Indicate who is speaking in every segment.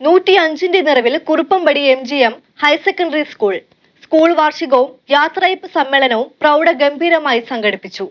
Speaker 1: 105ന്റെ നിറവിൽ Kuruppampady MGM higher secondary school വാർഷികവും യാത്രയയപ്പ് സമ്മേളനവും പ്രൗഢഗംഭീരമായി സംഘടിപ്പിച്ചു.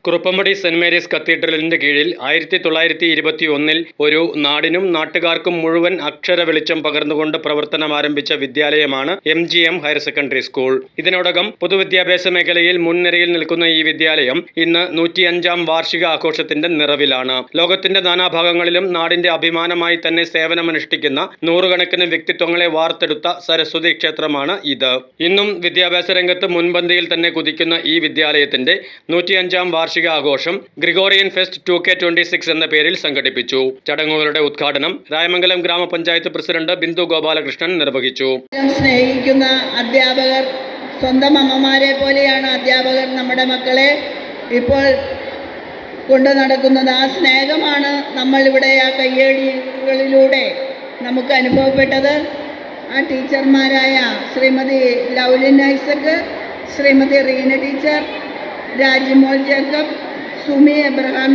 Speaker 2: കുറുപ്പംപടി സെന്റ് മേരീസ് കത്തീഡ്രലിന്റെ കീഴിൽ 1921 ഒരു നാടിനും നാട്ടുകാർക്കും മുഴുവൻ അക്ഷര വെളിച്ചം പകർന്നുകൊണ്ട് പ്രവർത്തനം ആരംഭിച്ച വിദ്യാലയമാണ് MGM ഹയർ സെക്കൻഡറി സ്കൂൾ. ഇതിനോടകം പൊതുവിദ്യാഭ്യാസ മേഖലയിൽ മുൻനിരയിൽ നിൽക്കുന്ന ഈ വിദ്യാലയം ഇന്ന് 105ാം വാർഷിക ആഘോഷത്തിന്റെ നിറവിലാണ്. ലോകത്തിന്റെ നാനാഭാഗങ്ങളിലും നാടിന്റെ അഭിമാനമായി തന്നെ സേവനമനുഷ്ഠിക്കുന്ന നൂറുകണക്കിന് വ്യക്തിത്വങ്ങളെ വാർത്തെടുത്ത സരസ്വതി ക്ഷേത്രമാണ് ഇത്. ഇന്നും വിദ്യാഭ്യാസ രംഗത്ത് മുൻപന്തിയിൽ തന്നെ കുതിക്കുന്ന ഈ വിദ്യാലയത്തിന്റെ 105ാം വാർഷിക ആഘോഷം ഗ്രിഗോറിയൻ ഫെസ്റ്റ് 2K26 എന്ന പേരിൽ സംഘടിപ്പിച്ചു. ചടങ്ങുകളുടെ ഉദ്ഘാടനം രായമംഗലം ഗ്രാമപഞ്ചായത്ത് പ്രസിഡന്റ് ബിന്ദു ഗോപാലകൃഷ്ണൻ നിർവഹിച്ചു.
Speaker 3: സ്നേഹിക്കുന്ന അധ്യാപകർ, സ്വന്തം അമ്മമാരെ പോലെയാണ് അധ്യാപകർ നമ്മുടെ മക്കളെ ഇപ്പോൾ കൊണ്ടു നടക്കുന്നത്. ആ സ്നേഹമാണ് നമ്മളിവിടെ ആ കയ്യടികളിലൂടെ നമുക്ക് അനുഭവപ്പെട്ടത്. ആ ടീച്ചർമാരായ Shrimati Lovelin Isaac, Shrimati Reena teacher, Rajimol Jacob, Sumi Abraham,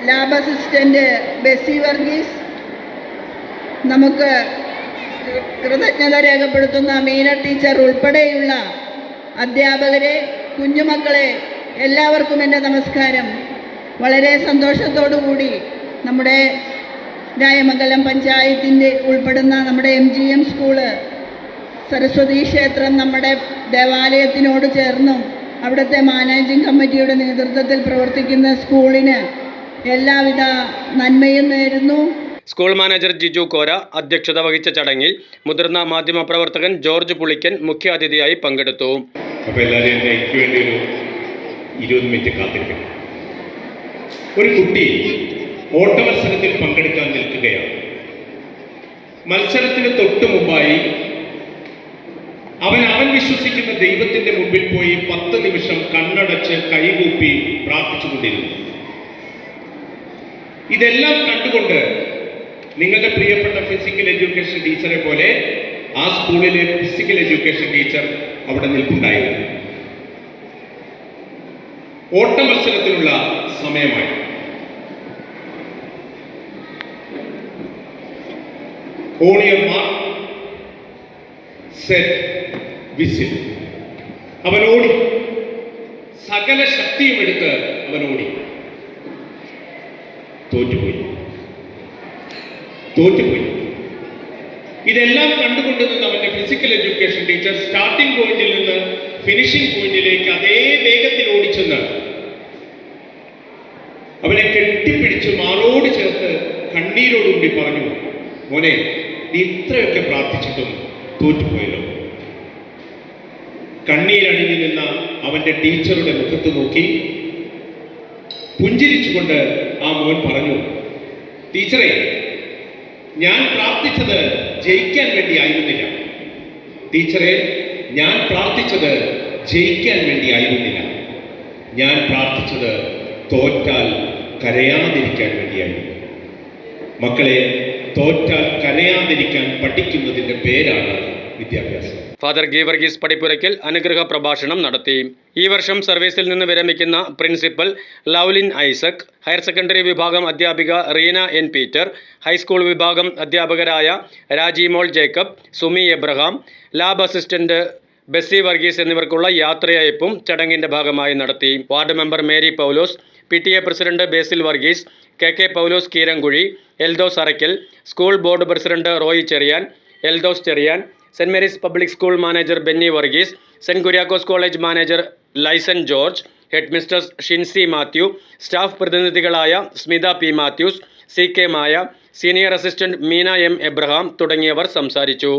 Speaker 3: lab assistant Bessy Varghese, നമുക്ക് കൃതജ്ഞത രേഖപ്പെടുത്തുന്ന മീന ടീച്ചർ ഉൾപ്പെടെയുള്ള അധ്യാപകരെ, കുഞ്ഞുമക്കളെ, എല്ലാവർക്കും എൻ്റെ നമസ്കാരം. വളരെ സന്തോഷത്തോടു കൂടി നമ്മുടെ രായമംഗലം പഞ്ചായത്തിൻ്റെ ഉൾപ്പെടുന്ന നമ്മുടെ MGM സ്കൂള്, സരസ്വതി ക്ഷേത്രം നമ്മുടെ ദേവാലയത്തിനോട് ചേർന്നും അവിടുത്തെ മാനേജിംഗ് കമ്മിറ്റിയുടെ നേതൃത്വത്തിൽ പ്രവർത്തിക്കുന്ന സ്കൂളിന് എല്ലാവിധ നന്മയും നേരുന്നു.
Speaker 2: സ്കൂൾ മാനേജർ ജിജു കോര അധ്യക്ഷത വഹിച്ച ചടങ്ങിൽ മുതിർന്ന മാധ്യമപ്രവർത്തകൻ ജോർജ് പുളിക്കൻ മുഖ്യാതിഥിയായി പങ്കെടുത്തു.
Speaker 4: അപ്പോൾ എല്ലാവരും എനിക്ക് വേണ്ടി ഒരു 20 മിനിറ്റ് കാത്തിരിക്കണം. ഒരു കുട്ടി ഓട്ടമത്സരത്തിൽ പങ്കെടുക്കാൻ നിൽക്കുകയാണ്. മത്സരത്തിന് തൊട്ടു മുമ്പായി അവൻ വിശ്വസിക്കുന്ന ദൈവത്തിന്റെ മുമ്പിൽ പോയി 10 നിമിഷം കണ്ണടച്ച് കൈകൂപ്പി പ്രാർത്ഥിച്ചുകൊണ്ടിരുന്നു. ഇതെല്ലാം കണ്ടുകൊണ്ട് നിങ്ങളുടെ പ്രിയപ്പെട്ട ഫിസിക്കൽ എഡ്യൂക്കേഷൻ ടീച്ചറെ പോലെ ആ സ്കൂളിലെ ഫിസിക്കൽ എഡ്യൂക്കേഷൻ ടീച്ചർ അവിടെ നിൽപ്പുണ്ടായിരുന്നു. ഓട്ട മത്സരത്തിനുള്ള സമയമായി. ഓണിയർ മാർക്ക് സെറ്റ് വിസിൽ. അവൻ ഓടി, സകല ശക്തിയും എടുത്ത് അവൻ ഓടി. തോറ്റുപോയി. ഇതെല്ലാം കണ്ടുകൊണ്ട് നിന്ന് അവന്റെ ഫിസിക്കൽ എഡ്യൂക്കേഷൻ ടീച്ചർ സ്റ്റാർട്ടിംഗ് പോയിന്റിൽ നിന്ന് ഫിനിഷിംഗ് പോയിന്റിലേക്ക് അതേ വേഗത്തിൽ ഓടിച്ചെന്ന് അവനെ കെട്ടിപ്പിടിച്ച് മാറോട് ചേർത്ത് കണ്ണീരോടുകൂടി പറഞ്ഞു, മോനെ, നീ ഇത്രയൊക്കെ പ്രാർത്ഥിച്ചിട്ടും തോറ്റുപോയല്ലോ. കണ്ണീരണിഞ്ഞു നിന്ന അവന്റെ ടീച്ചറുടെ മുഖത്ത് നോക്കി പുഞ്ചിരിച്ചുകൊണ്ട് ആ മോൻ പറഞ്ഞു, ടീച്ചറെ, ഞാൻ പ്രാർത്ഥിച്ചത് ജയിക്കാൻ വേണ്ടി ആയിരുന്നില്ല. ടീച്ചറെ, ഞാൻ പ്രാർത്ഥിച്ചത് ജയിക്കാൻ വേണ്ടി ആയിരുന്നില്ല. ഞാൻ പ്രാർത്ഥിച്ചത് തോറ്റാൽ കരയാതിരിക്കാൻ വേണ്ടിയായിരുന്നു. മക്കളെ, തോറ്റാൽ കരയാതിരിക്കാൻ പഠിക്കുന്നതിൻ്റെ പേരാണ് വിദ്യാഭ്യാസം.
Speaker 2: ഫാദർ ഗീവർഗീസ് പടിപ്പുരയ്ക്കൽ അനുഗ്രഹ പ്രഭാഷണം നടത്തി. ഈ വർഷം സർവീസിൽ നിന്ന് വിരമിക്കുന്ന principal Lovelin Isaac, higher secondary വിഭാഗം അധ്യാപിക റീന എൻ പീറ്റർ, ഹൈസ്കൂൾ വിഭാഗം അധ്യാപകരായ രാജിമോൾ ജേക്കബ്, സുമി എബ്രഹാം, ലാബ് അസിസ്റ്റന്റ് ബെസി വർഗീസ് എന്നിവർക്കുള്ള യാത്രയയപ്പും ചടങ്ങിന്റെ ഭാഗമായി നടത്തി. Ward member Mary Paulose, PTA president Basil Varghese, KK Paulose Keerankuzhi, Eldhose Arakkal, school board president Roy Cherian, Eldhose Cherian, Saint Mary's public school manager Benny Varghese, Saint Kuriakose college manager Laisen George, head mister Shincy Mathew, staff പ്രതിനിധികളായ Smitha P. Mathews, CK Maya, senior assistant Meena M. Abraham തുടങ്ങിയവർ സംസാരിച്ചു.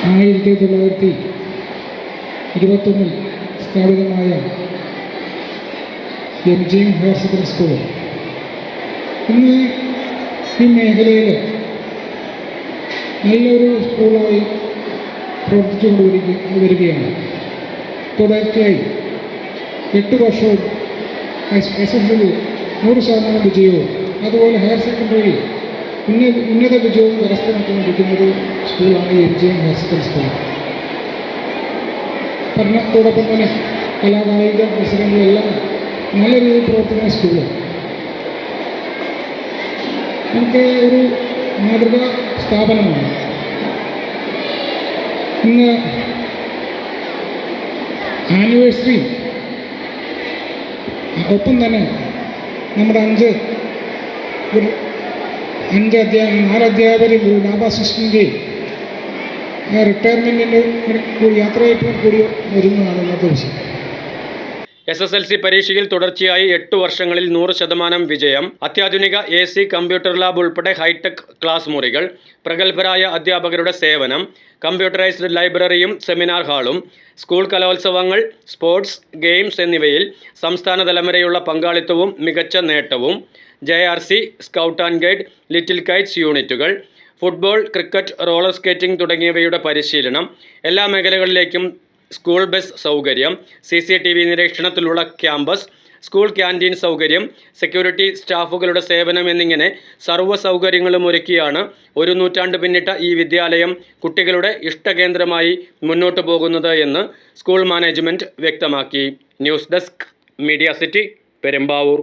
Speaker 5: 1921 സ്ഥാപിതമായ MGM ഹയർ സെക്കൻഡറി സ്കൂൾ ഇന്ന് ഈ മേഖലയിൽ നല്ലൊരു സ്കൂളായി പ്രവർത്തിച്ചുകൊണ്ട് വരികയാണ്. തുടർച്ചയായി 8 വർഷവും SSLC 100% വിജയവും അതുപോലെ ഹയർ സെക്കൻഡറിയിൽ ഉന്നത വിജയവും കരസ്ഥമാക്കിക്കൊണ്ടിരിക്കുന്നൊരു സ്കൂളാണ് MGM ഹയർ സെക്കൻഡറി സ്കൂൾ. പഠനത്തോടൊപ്പം തന്നെ കലാകായിക മത്സരങ്ങളെല്ലാം നല്ല രീതിയിൽ പ്രവർത്തിക്കുന്ന സ്കൂളാണ്. നമുക്ക് ഒരു മാതൃകാ സ്ഥാപനമാണ്. ഇന്ന് ആനിവേഴ്സറി ഒപ്പം തന്നെ നമ്മുടെ 4 അധ്യാപകരും ഒരു ലാബ് അസിസ്റ്റൻ്റെയും റിട്ടയർമെൻറ്റിൻ്റെ യാത്രയായിട്ട് കൂടി വരുന്നതാണ് ഇന്നത്തെ ദിവസം.
Speaker 2: SSLC പരീക്ഷയിൽ തുടർച്ചയായി 8 വർഷങ്ങളിൽ 100% വിജയം, അത്യാധുനിക AC കമ്പ്യൂട്ടർ ലാബ് ഉൾപ്പെടെ ഹൈടെക് ക്ലാസ് മുറികൾ, പ്രഗത്ഭരായ അധ്യാപകരുടെ സേവനം, കമ്പ്യൂട്ടറൈസ്ഡ് ലൈബ്രറിയും സെമിനാർ ഹാളും, സ്കൂൾ കലോത്സവങ്ങൾ, സ്പോർട്സ്, ഗെയിംസ് എന്നിവയിൽ സംസ്ഥാനതലം വരെയുള്ള പങ്കാളിത്തവും മികച്ച നേട്ടവും, JRC, scout and guide, little Kites യൂണിറ്റുകൾ, ഫുട്ബോൾ, ക്രിക്കറ്റ്, റോളർ സ്കേറ്റിംഗ് തുടങ്ങിയവയുടെ പരിശീലനം, എല്ലാ മേഖലകളിലേക്കും സ്കൂൾ ബസ് സൗകര്യം, CCTV നിരീക്ഷണത്തിലുള്ള ക്യാമ്പസ്, സ്കൂൾ ക്യാൻറ്റീൻ സൗകര്യം, സെക്യൂരിറ്റി സ്റ്റാഫുകളുടെ സേവനം എന്നിങ്ങനെ സർവ്വ സൗകര്യങ്ങളും ഒരുക്കിയാണ് 1 നൂറ്റാണ്ട് പിന്നിട്ട ഈ വിദ്യാലയം കുട്ടികളുടെ ഇഷ്ടകേന്ദ്രമായി മുന്നോട്ടു പോകുന്നത് എന്ന് സ്കൂൾ മാനേജ്മെൻറ്റ് വ്യക്തമാക്കി. News desk, media city, Perumbavoor.